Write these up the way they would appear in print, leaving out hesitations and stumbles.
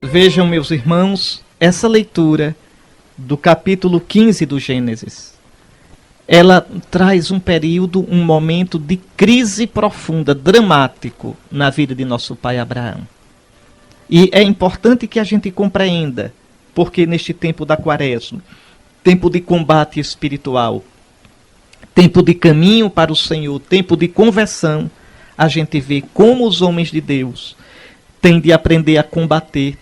Vejam, meus irmãos, essa leitura do capítulo 15 do Gênesis, ela traz um período, um momento de crise profunda, dramático na vida de nosso pai Abraão. E é importante que a gente compreenda, porque neste tempo da Quaresma, tempo de combate espiritual, tempo de caminho para o Senhor, tempo de conversão, a gente vê como os homens de Deus têm de aprender a combater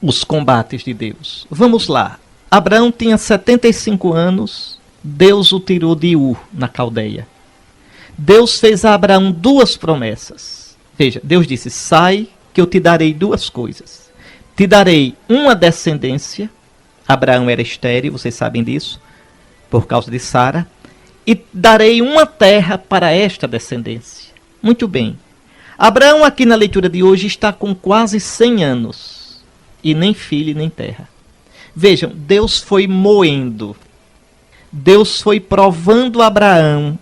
os combates de Deus. Vamos lá. Abraão tinha 75 anos, Deus o tirou de Ur, na Caldeia. Deus fez a Abraão duas promessas. Veja, Deus disse, sai que eu te darei duas coisas. Te darei uma descendência, Abraão era estéril, vocês sabem disso, por causa de Sara, e darei uma terra para esta descendência. Muito bem. Abraão aqui na leitura de hoje está com quase 100 anos, e nem filho nem terra. Vejam, Deus foi moendo, Deus foi provando Abraão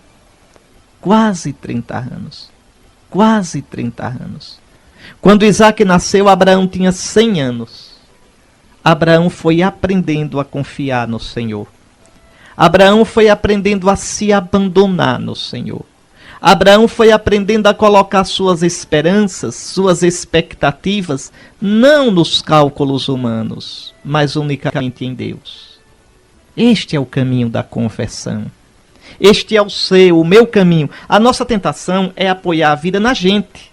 quase 30 anos. Quase 30 anos. Quando Isaac nasceu, Abraão tinha 100 anos. Abraão foi aprendendo a confiar no Senhor. Abraão foi aprendendo a se abandonar no Senhor. Abraão foi aprendendo a colocar suas esperanças, suas expectativas, não nos cálculos humanos, mas unicamente em Deus. Este é o caminho da conversão. Este é o meu caminho. A nossa tentação é apoiar a vida na gente.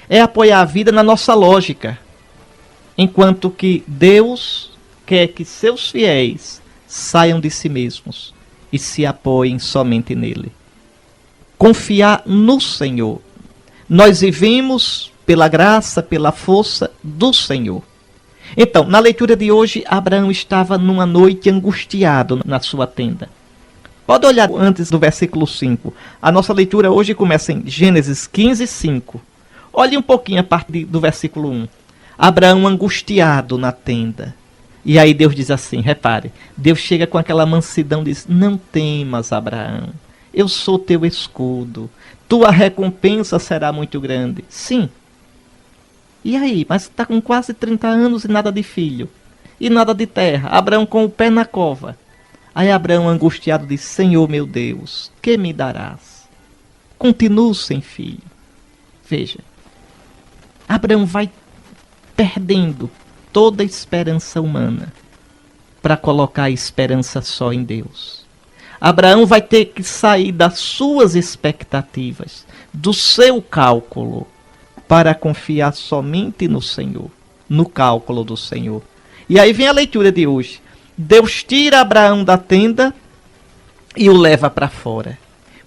É apoiar a vida na nossa lógica. Enquanto que Deus quer que seus fiéis saiam de si mesmos e se apoiem somente nele. Confiar no Senhor. Nós vivemos pela graça, pela força do Senhor. Então, na leitura de hoje, Abraão estava numa noite angustiado na sua tenda. Pode olhar antes do versículo 5. A nossa leitura hoje começa em Gênesis 15, 5. Olhe um pouquinho a parte do versículo 1. Abraão angustiado na tenda. E aí Deus diz assim, repare, Deus chega com aquela mansidão e diz, não temas, Abraão, eu sou teu escudo, tua recompensa será muito grande. Sim. E aí? Mas está com quase 30 anos e nada de filho. E nada de terra. Abraão com o pé na cova. Aí Abraão angustiado diz, Senhor meu Deus, que me darás? Continuo sem filho. Veja. Abraão vai perdendo toda a esperança humana para colocar a esperança só em Deus. Abraão vai ter que sair das suas expectativas, do seu cálculo, para confiar somente no Senhor, no cálculo do Senhor. E aí vem a leitura de hoje. Deus tira Abraão da tenda e o leva para fora.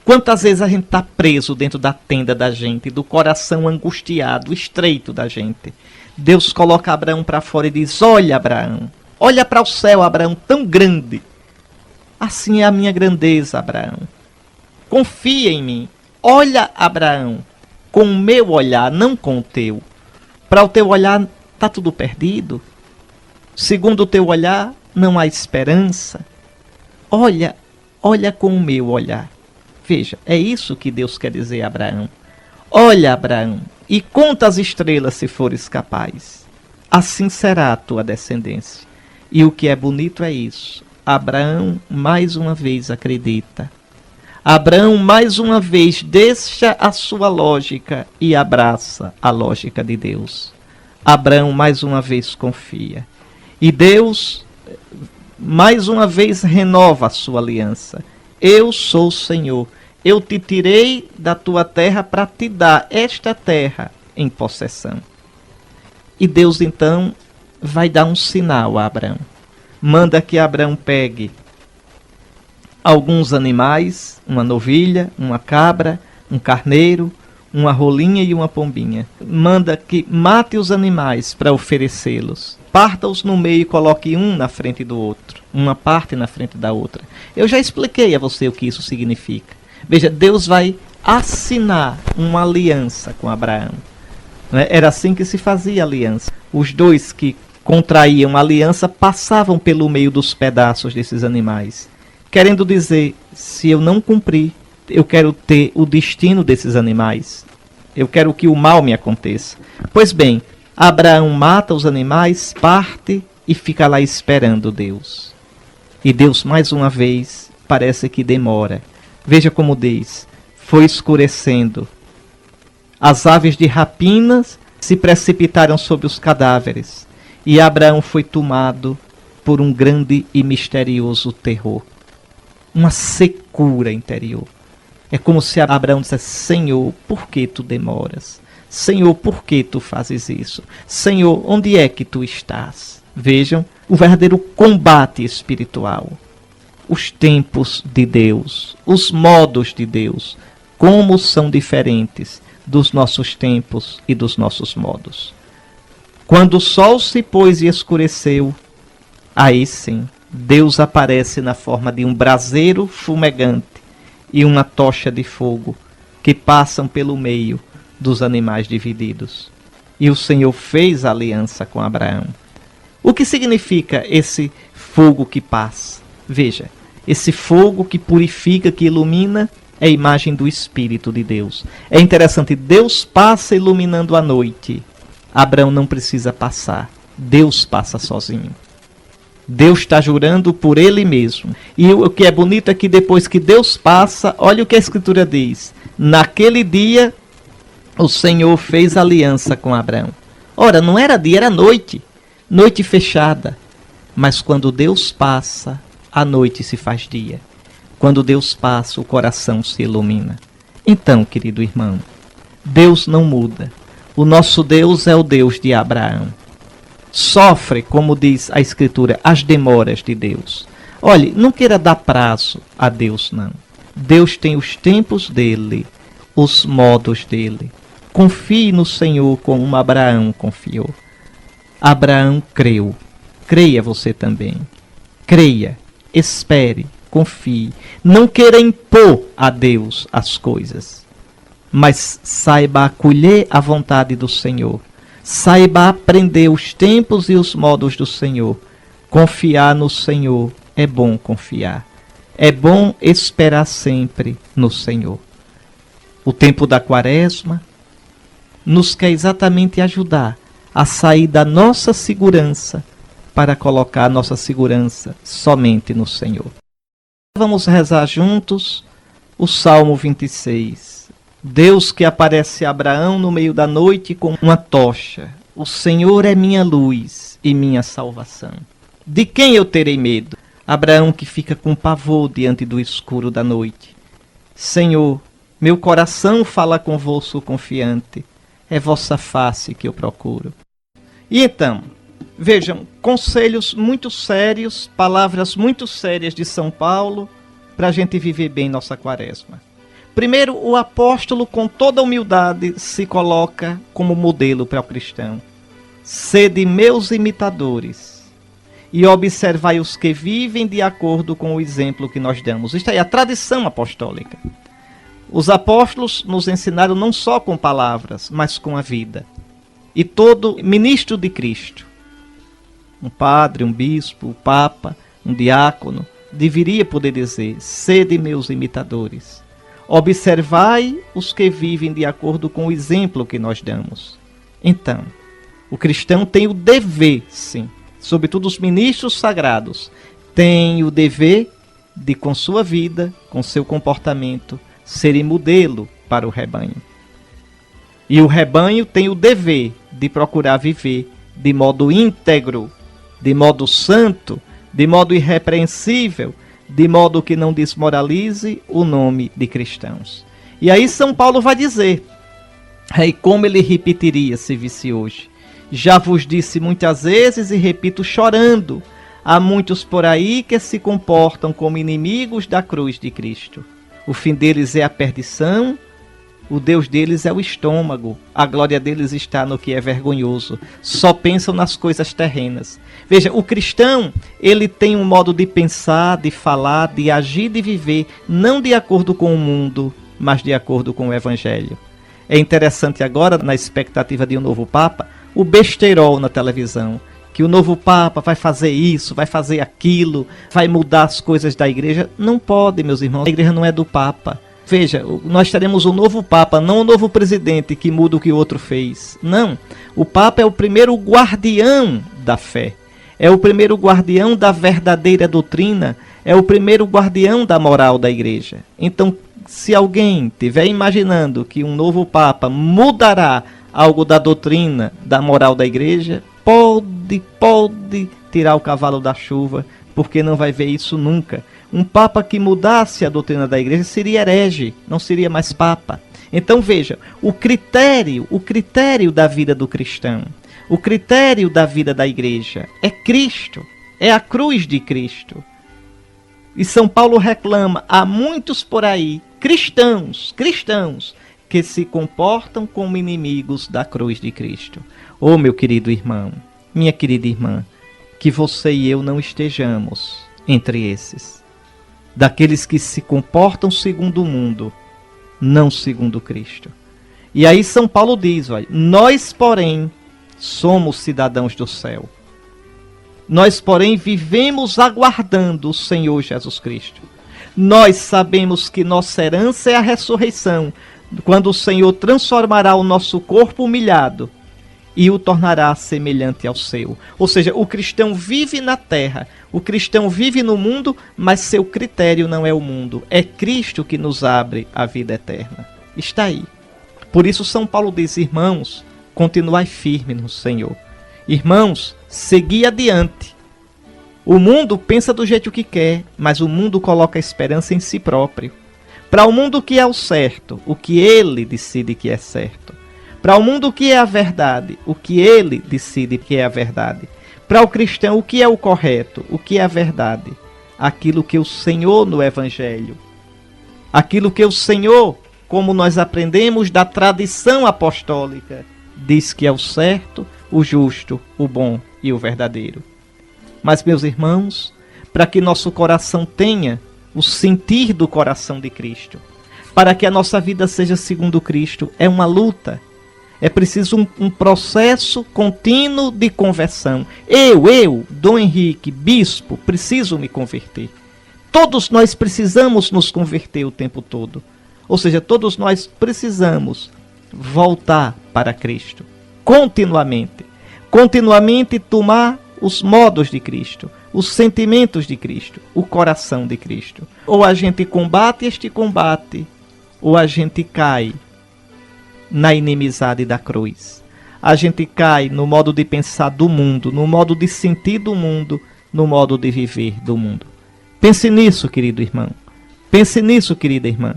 Quantas vezes a gente está preso dentro da tenda da gente, do coração angustiado, estreito da gente. Deus coloca Abraão para fora e diz, olha Abraão, olha para o céu Abraão, tão grande. Assim é a minha grandeza, Abraão. Confia em mim. Olha Abraão, com o meu olhar, não com o teu. Para o teu olhar está tudo perdido. Segundo o teu olhar, não há esperança. Olha com o meu olhar. Veja, é isso que Deus quer dizer a Abraão. Olha, Abraão, e conta as estrelas se fores capaz. Assim será a tua descendência. E o que é bonito é isso. Abraão mais uma vez acredita. Abraão mais uma vez deixa a sua lógica e abraça a lógica de Deus. Abraão mais uma vez confia. E Deus mais uma vez renova a sua aliança. Eu sou o Senhor. Eu te tirei da tua terra para te dar esta terra em possessão. E Deus então vai dar um sinal a Abraão. Manda que Abraão pegue alguns animais, uma novilha, uma cabra, um carneiro, uma rolinha e uma pombinha. Manda que mate os animais para oferecê-los. Parta-os no meio e coloque um na frente do outro. Uma parte na frente da outra. Eu já expliquei a você o que isso significa. Veja, Deus vai assinar uma aliança com Abraão. Era assim que se fazia aliança. Os dois que contraíam aliança passavam pelo meio dos pedaços desses animais. Querendo dizer, se eu não cumprir, eu quero ter o destino desses animais. Eu quero que o mal me aconteça. Pois bem, Abraão mata os animais, parte e fica lá esperando Deus. E Deus, mais uma vez, parece que demora. Veja como diz: foi escurecendo. As aves de rapina se precipitaram sobre os cadáveres, e Abraão foi tomado por um grande e misterioso terror. Uma secura interior. É como se Abraão dissesse: Senhor, por que tu demoras? Senhor, por que tu fazes isso? Senhor, onde é que tu estás? Vejam o verdadeiro combate espiritual. Os tempos de Deus, os modos de Deus, como são diferentes dos nossos tempos e dos nossos modos. Quando o sol se pôs e escureceu, aí sim, Deus aparece na forma de um braseiro fumegante e uma tocha de fogo que passam pelo meio dos animais divididos. E o Senhor fez aliança com Abraão. O que significa esse fogo que passa? Veja, esse fogo que purifica, que ilumina, é a imagem do Espírito de Deus. É interessante, Deus passa iluminando a noite. Abraão não precisa passar, Deus passa sozinho. Deus está jurando por ele mesmo. E o que é bonito é que depois que Deus passa, olha o que a Escritura diz: naquele dia o Senhor fez aliança com Abraão. Ora, não era dia, era noite. Noite fechada. Mas quando Deus passa, a noite se faz dia. Quando Deus passa, o coração se ilumina. Então, querido irmão, Deus não muda. O nosso Deus é o Deus de Abraão. Sofre, como diz a Escritura, as demoras de Deus. Olhe, não queira dar prazo a Deus, não. Deus tem os tempos dele, os modos dele. Confie no Senhor como Abraão confiou. Abraão creu. Creia você também. Creia, espere, confie. Não queira impor a Deus as coisas, mas saiba acolher a vontade do Senhor. Saiba aprender os tempos e os modos do Senhor. Confiar no Senhor é bom confiar. É bom esperar sempre no Senhor. O tempo da Quaresma nos quer exatamente ajudar a sair da nossa segurança para colocar a nossa segurança somente no Senhor. Vamos rezar juntos o Salmo 26. Deus que aparece a Abraão no meio da noite com uma tocha. O Senhor é minha luz e minha salvação. De quem eu terei medo? Abraão que fica com pavor diante do escuro da noite. Senhor, meu coração fala convosco confiante. É vossa face que eu procuro. E então, vejam, conselhos muito sérios, palavras muito sérias de São Paulo para a gente viver bem nossa Quaresma. Primeiro, o apóstolo, com toda humildade, se coloca como modelo para o cristão. Sede meus imitadores e observai os que vivem de acordo com o exemplo que nós damos. Isto aí é a tradição apostólica. Os apóstolos nos ensinaram não só com palavras, mas com a vida. E todo ministro de Cristo, um padre, um bispo, um papa, um diácono, deveria poder dizer: sede meus imitadores. Observai os que vivem de acordo com o exemplo que nós damos. Então, o cristão tem o dever, sim, sobretudo os ministros sagrados, tem o dever de, com sua vida, com seu comportamento, serem modelo para o rebanho. E o rebanho tem o dever de procurar viver de modo íntegro, de modo santo, de modo irrepreensível, de modo que não desmoralize o nome de cristãos. E aí São Paulo vai dizer, e como ele repetiria se visse hoje: já vos disse muitas vezes e repito chorando, há muitos por aí que se comportam como inimigos da cruz de Cristo. O fim deles é a perdição, o Deus deles é o estômago, a glória deles está no que é vergonhoso, só pensam nas coisas terrenas. Veja, o cristão, ele tem um modo de pensar, de falar, de agir, de viver, não de acordo com o mundo, mas de acordo com o Evangelho. É interessante agora, na expectativa de um novo Papa, o besteirol na televisão, que o novo Papa vai fazer isso, vai fazer aquilo, vai mudar as coisas da igreja. Não pode, meus irmãos, a igreja não é do Papa. Veja, nós teremos um novo Papa, não um novo presidente que muda o que o outro fez. Não, o Papa é o primeiro guardião da fé. É o primeiro guardião da verdadeira doutrina. É o primeiro guardião da moral da igreja. Então, se alguém estiver imaginando que um novo Papa mudará algo da doutrina, da moral da igreja, pode tirar o cavalo da chuva, porque não vai ver isso nunca. Um Papa que mudasse a doutrina da igreja seria herege, não seria mais Papa. Então veja, o critério da vida do cristão, o critério da vida da igreja é Cristo, é a cruz de Cristo. E São Paulo reclama, há muitos por aí, cristãos, que se comportam como inimigos da cruz de Cristo. Oh, meu querido irmão, minha querida irmã, que você e eu não estejamos entre esses, daqueles que se comportam segundo o mundo, não segundo Cristo. E aí São Paulo diz, olha, nós, porém, somos cidadãos do céu. Nós, porém, vivemos aguardando o Senhor Jesus Cristo. Nós sabemos que nossa herança é a ressurreição, quando o Senhor transformará o nosso corpo humilhado e o tornará semelhante ao seu. Ou seja, o cristão vive na terra, o cristão vive no mundo, mas seu critério não é o mundo. É Cristo que nos abre a vida eterna. Está aí. Por isso São Paulo diz, irmãos, continuai firme no Senhor. Irmãos, segui adiante. O mundo pensa do jeito que quer, mas o mundo coloca a esperança em si próprio. Para o mundo, o que é o certo? O que ele decide que é certo. Para o mundo, o que é a verdade? O que ele decide que é a verdade. Para o cristão, o que é o correto? O que é a verdade? Aquilo que o Senhor no Evangelho, aquilo que o Senhor, como nós aprendemos da tradição apostólica, diz que é o certo, o justo, o bom e o verdadeiro. Mas, meus irmãos, para que nosso coração tenha o sentir do coração de Cristo, para que a nossa vida seja segundo Cristo, é uma luta. É preciso um processo contínuo de conversão. Eu, Dom Henrique, bispo, preciso me converter. Todos nós precisamos nos converter o tempo todo. Ou seja, todos nós precisamos voltar para Cristo. Continuamente tomar os modos de Cristo, os sentimentos de Cristo, o coração de Cristo. Ou a gente combate este combate, ou a gente cai na inimizade da cruz. A gente cai no modo de pensar do mundo, no modo de sentir do mundo, no modo de viver do mundo. Pense nisso, querido irmão. Pense nisso, querida irmã.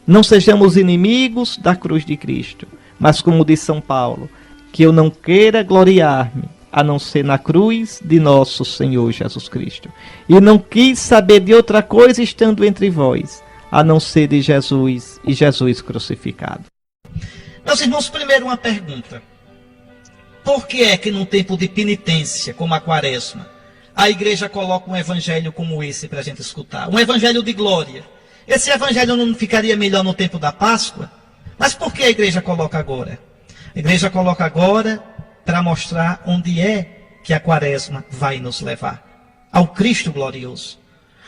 Não sejamos inimigos da cruz de Cristo, mas como diz São Paulo, que eu não queira gloriar-me, a não ser na cruz de nosso Senhor Jesus Cristo. E não quis saber de outra coisa estando entre vós, a não ser de Jesus e Jesus crucificado. Meus irmãos, primeiro uma pergunta. Por que é que num tempo de penitência, como a Quaresma, a igreja coloca um evangelho como esse para a gente escutar? Um evangelho de glória. Esse evangelho não ficaria melhor no tempo da Páscoa? Mas por que a igreja coloca agora? A igreja coloca agora para mostrar onde é que a Quaresma vai nos levar. Ao Cristo glorioso.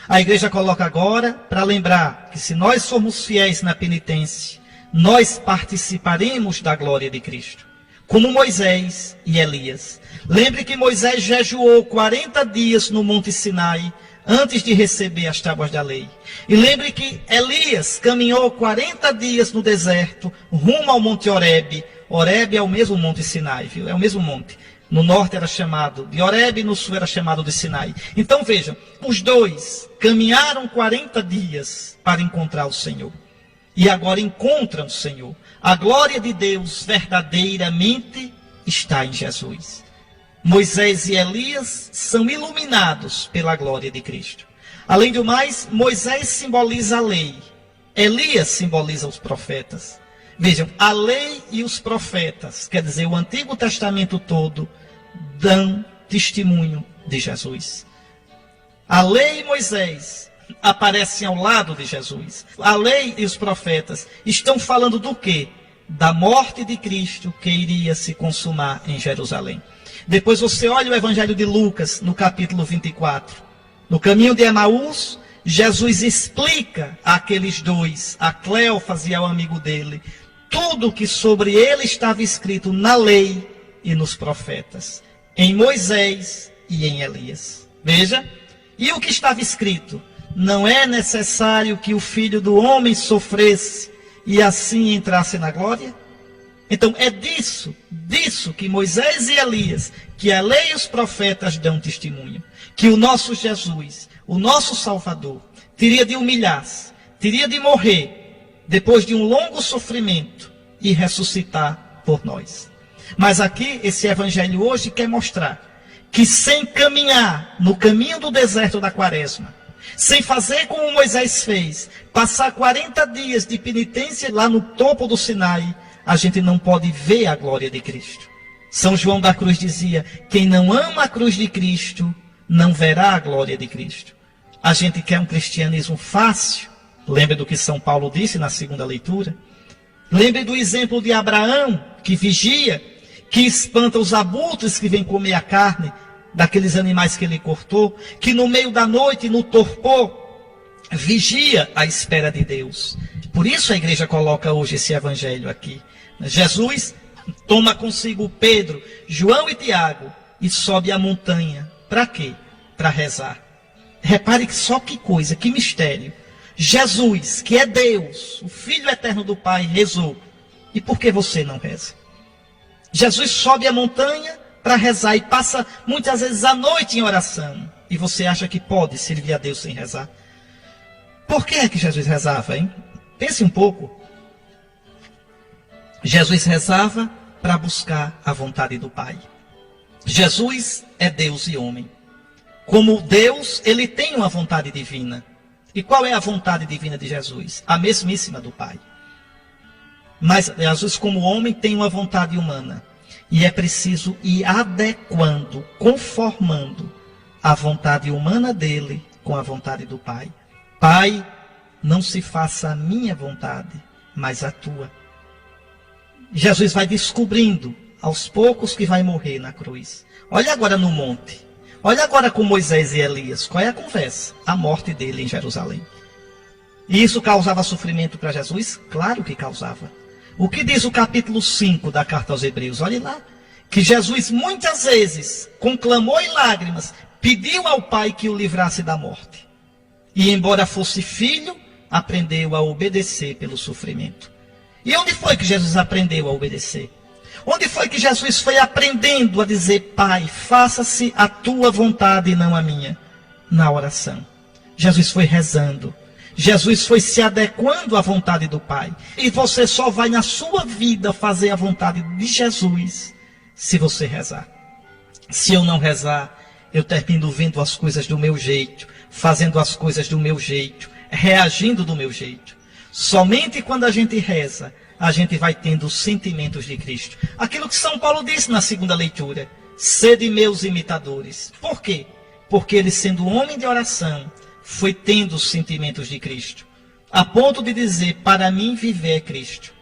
A igreja coloca agora para lembrar que se nós formos fiéis na penitência, nós participaremos da glória de Cristo. Como Moisés e Elias. Lembre que Moisés jejuou 40 dias no Monte Sinai, antes de receber as tábuas da lei. E lembre que Elias caminhou 40 dias no deserto, rumo ao Monte Horebe. Horebe é o mesmo Monte Sinai, viu? É o mesmo monte. No norte era chamado de Horebe, no sul era chamado de Sinai. Então vejam, os dois caminharam 40 dias para encontrar o Senhor. E agora encontram o Senhor. A glória de Deus verdadeiramente está em Jesus. Moisés e Elias são iluminados pela glória de Cristo. Além do mais, Moisés simboliza a lei. Elias simboliza os profetas. Vejam, a lei e os profetas, quer dizer, o Antigo Testamento todo, dão testemunho de Jesus. A lei e Moisés aparecem ao lado de Jesus. A lei e os profetas estão falando do quê? Da morte de Cristo que iria se consumar em Jerusalém. Depois você olha o Evangelho de Lucas, no capítulo 24. No caminho de Emaús, Jesus explica àqueles dois, a Cleófas e ao amigo dele, tudo que sobre ele estava escrito na lei e nos profetas, em Moisés e em Elias. Veja, e o que estava escrito? Não é necessário que o Filho do Homem sofresse e assim entrasse na glória? Então é disso que Moisés e Elias, que a lei e os profetas dão testemunho, que o nosso Jesus, o nosso Salvador, teria de humilhar-se, teria de morrer, depois de um longo sofrimento, e ressuscitar por nós. Mas aqui, esse evangelho hoje quer mostrar que sem caminhar no caminho do deserto da quaresma, sem fazer como Moisés fez, passar 40 dias de penitência lá no topo do Sinai, a gente não pode ver a glória de Cristo. São João da Cruz dizia, quem não ama a cruz de Cristo, não verá a glória de Cristo. A gente quer um cristianismo fácil. Lembre do que São Paulo disse na segunda leitura. Lembre do exemplo de Abraão, que vigia, que espanta os abutres que vêm comer a carne daqueles animais que ele cortou, que no meio da noite, no torpor, vigia à espera de Deus. Por isso a igreja coloca hoje esse evangelho aqui. Jesus toma consigo Pedro, João e Tiago e sobe a montanha. Para quê? Para rezar. Repare que só que coisa, que mistério. Jesus, que é Deus, o Filho eterno do Pai, rezou. E por que você não reza? Jesus sobe a montanha para rezar e passa muitas vezes a noite em oração. E você acha que pode servir a Deus sem rezar? Por que é que Jesus rezava, hein? Pense um pouco. Jesus rezava para buscar a vontade do Pai. Jesus é Deus e homem. Como Deus, ele tem uma vontade divina. E qual é a vontade divina de Jesus? A mesmíssima do Pai. Mas Jesus, como homem, tem uma vontade humana. E é preciso ir adequando, conformando a vontade humana dele com a vontade do Pai. Pai, não se faça a minha vontade, mas a tua. Jesus vai descobrindo, aos poucos, que vai morrer na cruz. Olha agora no monte. Olha agora com Moisés e Elias. Qual é a conversa? A morte dele em Jerusalém. E isso causava sofrimento para Jesus? Claro que causava. O que diz o capítulo 5 da carta aos Hebreus? Olhe lá. Que Jesus muitas vezes, com clamor e lágrimas, pediu ao Pai que o livrasse da morte. E embora fosse filho, aprendeu a obedecer pelo sofrimento. E onde foi que Jesus aprendeu a obedecer? Onde foi que Jesus foi aprendendo a dizer, Pai, faça-se a tua vontade e não a minha? Na oração. Jesus foi rezando. Jesus foi se adequando à vontade do Pai. E você só vai na sua vida fazer a vontade de Jesus se você rezar. Se eu não rezar, eu termino vendo as coisas do meu jeito, fazendo as coisas do meu jeito, reagindo do meu jeito. Somente quando a gente reza, a gente vai tendo os sentimentos de Cristo. Aquilo que São Paulo disse na segunda leitura. Sede meus imitadores. Por quê? Porque ele, sendo homem de oração, foi tendo os sentimentos de Cristo. A ponto de dizer, para mim viver é Cristo.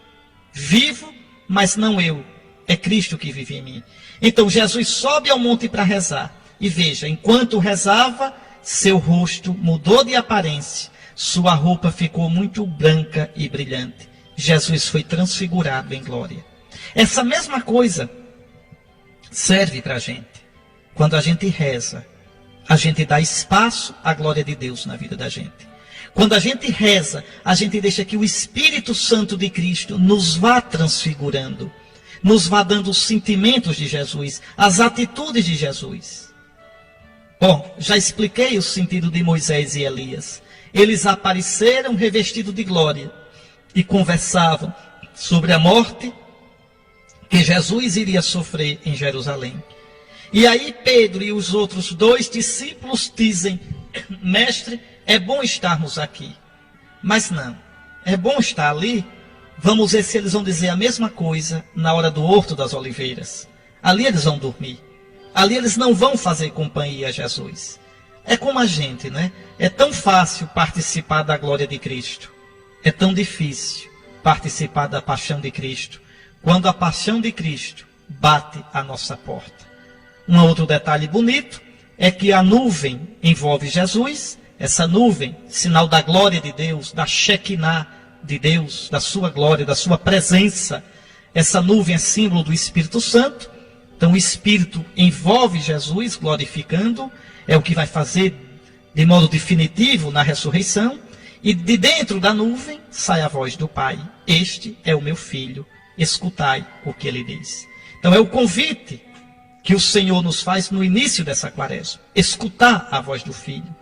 Vivo, mas não eu. É Cristo que vive em mim. Então Jesus sobe ao monte para rezar. E veja, enquanto rezava, seu rosto mudou de aparência. Sua roupa ficou muito branca e brilhante. Jesus foi transfigurado em glória. Essa mesma coisa serve para a gente. Quando a gente reza, a gente dá espaço à glória de Deus na vida da gente. Quando a gente reza, a gente deixa que o Espírito Santo de Cristo nos vá transfigurando, nos vá dando os sentimentos de Jesus, as atitudes de Jesus. Bom, já expliquei o sentido de Moisés e Elias. Eles apareceram revestidos de glória e conversavam sobre a morte que Jesus iria sofrer em Jerusalém. E aí Pedro e os outros dois discípulos dizem, mestre, é bom estarmos aqui. Mas não, é bom estar ali. Vamos ver se eles vão dizer a mesma coisa na hora do Horto das Oliveiras. Ali eles vão dormir. Ali eles não vão fazer companhia a Jesus. É como a gente, né? É tão fácil participar da glória de Cristo. É tão difícil participar da paixão de Cristo, quando a paixão de Cristo bate à nossa porta. Um outro detalhe bonito é que a nuvem envolve Jesus essa nuvem, sinal da glória de Deus, da Shekinah de Deus, da sua glória, da sua presença. Essa nuvem é símbolo do Espírito Santo. Então o Espírito envolve Jesus, glorificando, é o que vai fazer de modo definitivo na ressurreição. E de dentro da nuvem sai a voz do Pai: este é o meu Filho, escutai o que ele diz. Então é o convite que o Senhor nos faz no início dessa quaresma: escutar a voz do Filho,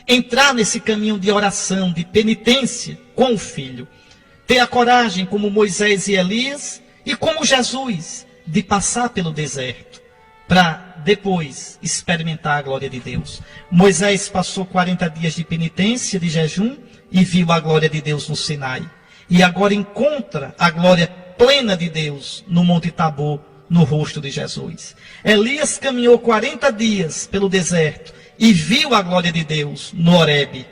entrar nesse caminho de oração, de penitência com o Filho, ter a coragem, como Moisés e Elias, e como Jesus, de passar pelo deserto, para depois experimentar a glória de Deus. Moisés passou 40 dias de penitência, de jejum, e viu a glória de Deus no Sinai. E agora encontra a glória plena de Deus no Monte Tabor, no rosto de Jesus. Elias caminhou 40 dias pelo deserto e viu a glória de Deus no Horebe.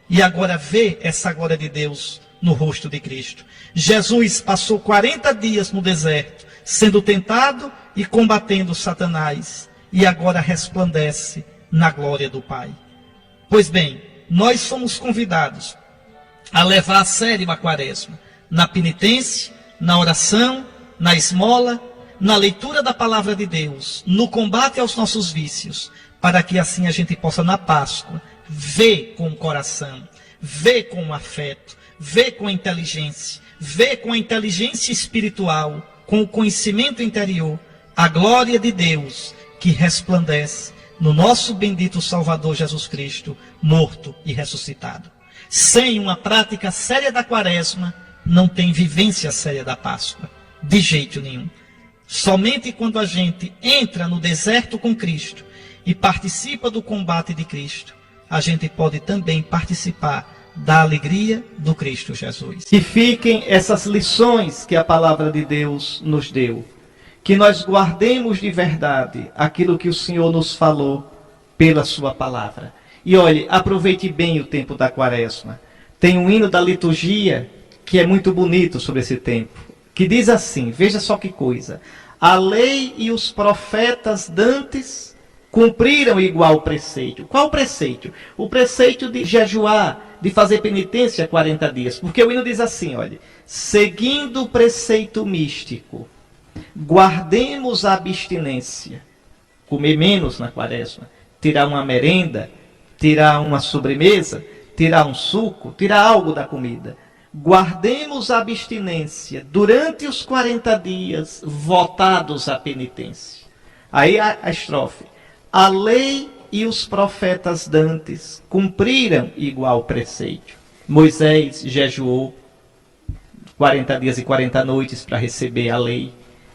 E agora vê essa glória de Deus no rosto de Cristo. Jesus passou 40 dias no deserto, sendo tentado e combatendo Satanás. E agora resplandece na glória do Pai. Pois bem, nós somos convidados a levar a sério a quaresma, na penitência, na oração, na esmola, na leitura da palavra de Deus, no combate aos nossos vícios, para que assim a gente possa na Páscoa ver com o coração, ver com o afeto, ver com a inteligência, ver com a inteligência espiritual, com o conhecimento interior, a glória de Deus que resplandece no nosso bendito Salvador Jesus Cristo, morto e ressuscitado. Sem uma prática séria da quaresma, não tem vivência séria da Páscoa, de jeito nenhum. Somente quando a gente entra no deserto com Cristo e participa do combate de Cristo, a gente pode também participar da alegria do Cristo Jesus. Que fiquem essas lições que a palavra de Deus nos deu. Que nós guardemos de verdade aquilo que o Senhor nos falou pela sua palavra. E olhe, aproveite bem o tempo da quaresma. Tem um hino da liturgia que é muito bonito sobre esse tempo, que diz assim, veja só que coisa: a lei e os profetas dantes cumpriram igual preceito. Qual preceito? O preceito de jejuar, de fazer penitência 40 dias. Porque o hino diz assim, olha: seguindo o preceito místico, guardemos a abstinência. Comer menos na quaresma, tirar uma merenda, tirar uma sobremesa, tirar um suco, tirar algo da comida. Guardemos a abstinência durante os 40 dias votados à penitência. Aí a estrofe: a lei e os profetas dantes cumpriram igual preceito. Moisés jejuou 40 dias e 40 noites para receber a lei.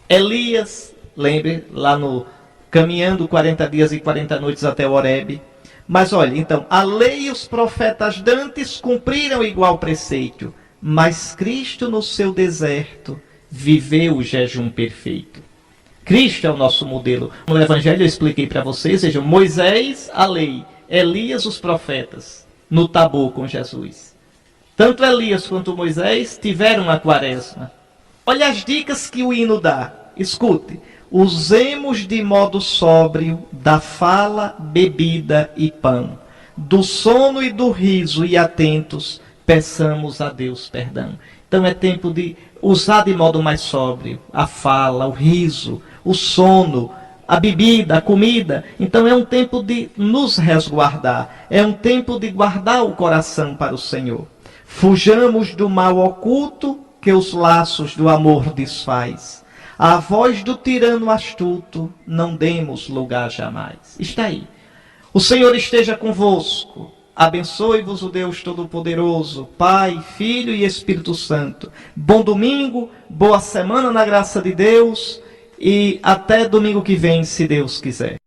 Elias, lembre, lá no caminhando 40 dias e 40 noites até o Horebe. Mas olha, então, a lei e os profetas dantes cumpriram igual preceito, mas Cristo no seu deserto viveu o jejum perfeito. Cristo é o nosso modelo. No Evangelho eu expliquei para vocês, vejam, Moisés, a lei, Elias, os profetas, no Tabor com Jesus. Tanto Elias quanto Moisés tiveram a quaresma. Olha as dicas que o hino dá. Escute: usemos de modo sóbrio da fala, bebida e pão, do sono e do riso, e atentos, peçamos a Deus perdão. Então é tempo de usar de modo mais sóbrio a fala, o riso, o sono, a bebida, a comida. Então é um tempo de nos resguardar, é um tempo de guardar o coração para o Senhor. Fujamos do mal oculto que os laços do amor desfaz. À voz do tirano astuto não demos lugar jamais. Está aí. O Senhor esteja convosco. Abençoe-vos o Deus Todo-Poderoso, Pai, Filho e Espírito Santo. Bom domingo, boa semana na graça de Deus e até domingo que vem, se Deus quiser.